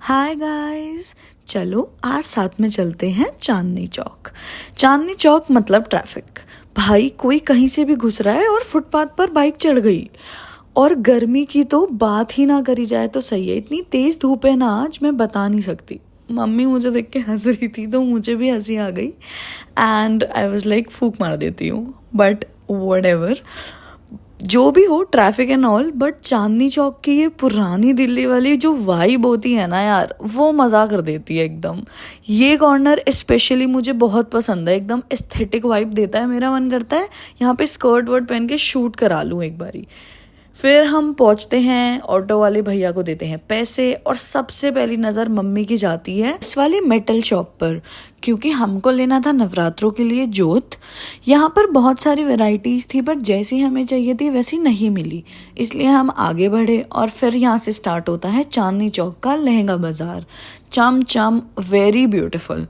Hi guys, चलो आज साथ में चलते हैं चांदनी चौक। चांदनी चौक मतलब ट्रैफिक। भाई कोई कहीं से भी घुस रहा है और फुटपाथ पर बाइक चढ़ गई। और गर्मी की तो बात ही ना करी जाए तो सही है। इतनी तेज धूप है ना आज, मैं बता नहीं सकती। मम्मी मुझे देख के हंस रही थी तो मुझे भी हंसी आ गई एंड आई वाज लाइक फूक मार देती हूँ, बट व्हाटएवर। जो भी हो, traffic and all, but Chandni Chowk की ये पुरानी दिल्ली वाली जो वाइब होती है ना यार, वो मज़ा कर देती है एकदम। ये कॉर्नर स्पेशली मुझे बहुत पसंद है, एकदम एस्थेटिक वाइब देता है। मेरा मन करता है यहाँ पे स्कर्ट वर्ट पहन के शूट करा लूँ एक बारी। फिर हम पहुंचते हैं, ऑटो वाले भैया को देते हैं पैसे और सबसे पहली नज़र मम्मी की जाती है इस वाली मेटल शॉप पर, क्योंकि हमको लेना था नवरात्रों के लिए जोत। यहाँ पर बहुत सारी वैरायटीज़ थी पर जैसी हमें चाहिए थी वैसी नहीं मिली, इसलिए हम आगे बढ़े और फिर यहाँ से स्टार्ट होता है चांदनी चौक का लहंगा बाज़ार। चम चम वेरी ब्यूटीफुल।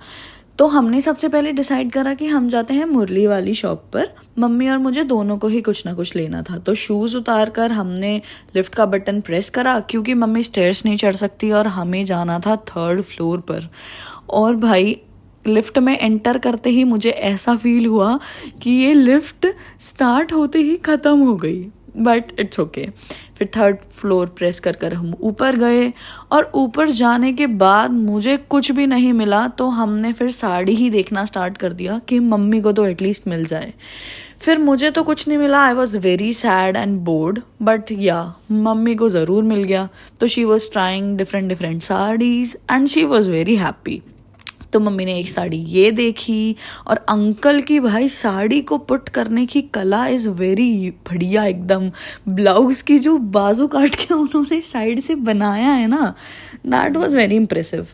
तो हमने सबसे पहले डिसाइड करा कि हम जाते हैं मुरली वाली शॉप पर। मम्मी और मुझे दोनों को ही कुछ ना कुछ लेना था, तो शूज़ उतार कर हमने लिफ्ट का बटन प्रेस करा, क्योंकि मम्मी स्टेयर्स नहीं चढ़ सकती और हमें जाना था 3rd फ्लोर पर। और भाई लिफ्ट में एंटर करते ही मुझे ऐसा फील हुआ कि ये लिफ्ट स्टार्ट होते ही ख़त्म हो गई, बट इट्स ओके। फिर 3rd फ्लोर प्रेस कर हम ऊपर गए और ऊपर जाने के बाद मुझे कुछ भी नहीं मिला, तो हमने फिर साड़ी ही देखना स्टार्ट कर दिया कि मम्मी को तो एटलीस्ट मिल जाए। फिर मुझे तो कुछ नहीं मिला, I was very sad and board, but या मम्मी को ज़रूर मिल गया। तो she was trying different saris and she was very happy. तो मम्मी ने एक साड़ी ये देखी और अंकल की भाई साड़ी को पुट करने की कला इज़ वेरी बढ़िया एकदम। ब्लाउज़ की जो बाजू काट के उन्होंने साइड से बनाया है ना, दैट वाज वेरी इम्प्रेसिव।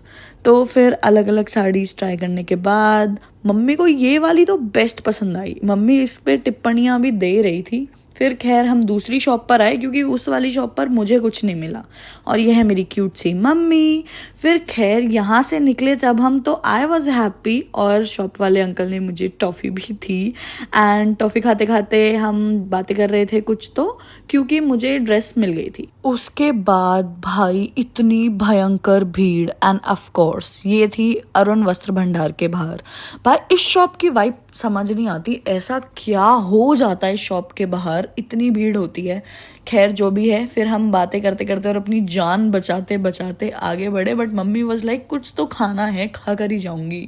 तो फिर अलग अलग साड़ीज़ ट्राई करने के बाद मम्मी को ये वाली तो बेस्ट पसंद आई। मम्मी इस पर टिप्पणियाँ भी दे रही थी। फिर खैर हम दूसरी शॉप पर आए, क्योंकि उस वाली शॉप पर मुझे कुछ नहीं मिला। और यह है मेरी क्यूट सी मम्मी। फिर खैर यहाँ से निकले जब हम, तो आई वॉज हैप्पी। और शॉप वाले अंकल ने मुझे टॉफ़ी भी थी एंड टॉफ़ी खाते खाते हम बातें कर रहे थे कुछ तो, क्योंकि मुझे ड्रेस मिल गई थी। उसके बाद भाई इतनी भयंकर भीड़ एंड ऑफ कोर्स ये थी अरुण वस्त्र भंडार के बाहर। भाई इस शॉप की वाइब समझ नहीं आती, ऐसा क्या हो जाता है इस शॉप के बाहर, इतनी भीड़ होती है। खैर जो भी है, फिर हम बातें करते करते और अपनी जान बचाते बचाते आगे बढ़े, बट मम्मी वाज लाइक कुछ तो खाना है, खा कर ही जाऊंगी।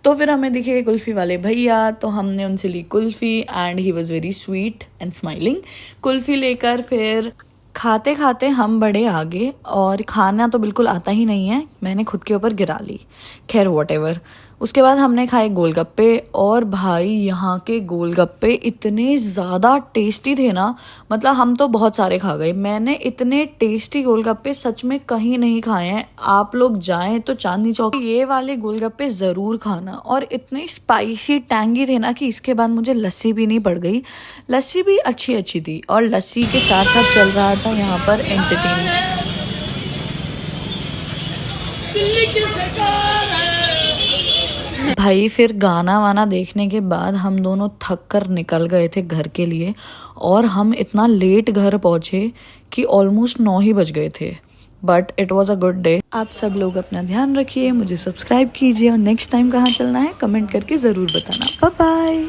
तो फिर हमें दिखे कुल्फ़ी वाले भैया, तो हमने उनसे ली kulfi and he was very sweet and smiling. Kulfi लेकर फिर खाते खाते हम बढ़े आगे, और खाना तो बिल्कुल आता ही नहीं है, मैंने खुद के ऊपर गिरा ली। खैर व्हाटएवर। उसके बाद हमने खाए गोलगप्पे, और भाई यहाँ के गोलगप्पे इतने ज़्यादा टेस्टी थे ना, मतलब हम तो बहुत सारे खा गए। मैंने इतने टेस्टी गोलगप्पे सच में कहीं नहीं खाए हैं। आप लोग जाएं तो चांदनी चौक ये वाले गोलगप्पे ज़रूर खाना। और इतने स्पाइसी टैंगी थे ना कि इसके बाद मुझे लस्सी भी नहीं पड़ गई। लस्सी भी अच्छी अच्छी थी, और लस्सी के साथ साथ चल रहा था यहाँ पर एंटरटेनमेंट। भाई फिर गाना वाना देखने के बाद हम दोनों थक कर निकल गए थे घर के लिए, और हम इतना लेट घर पहुंचे कि ऑलमोस्ट 9 ही बज गए थे। But it was a good day. आप सब लोग अपना ध्यान रखिए, मुझे सब्सक्राइब कीजिए, और नेक्स्ट टाइम कहाँ चलना है कमेंट करके ज़रूर बताना। Bye bye.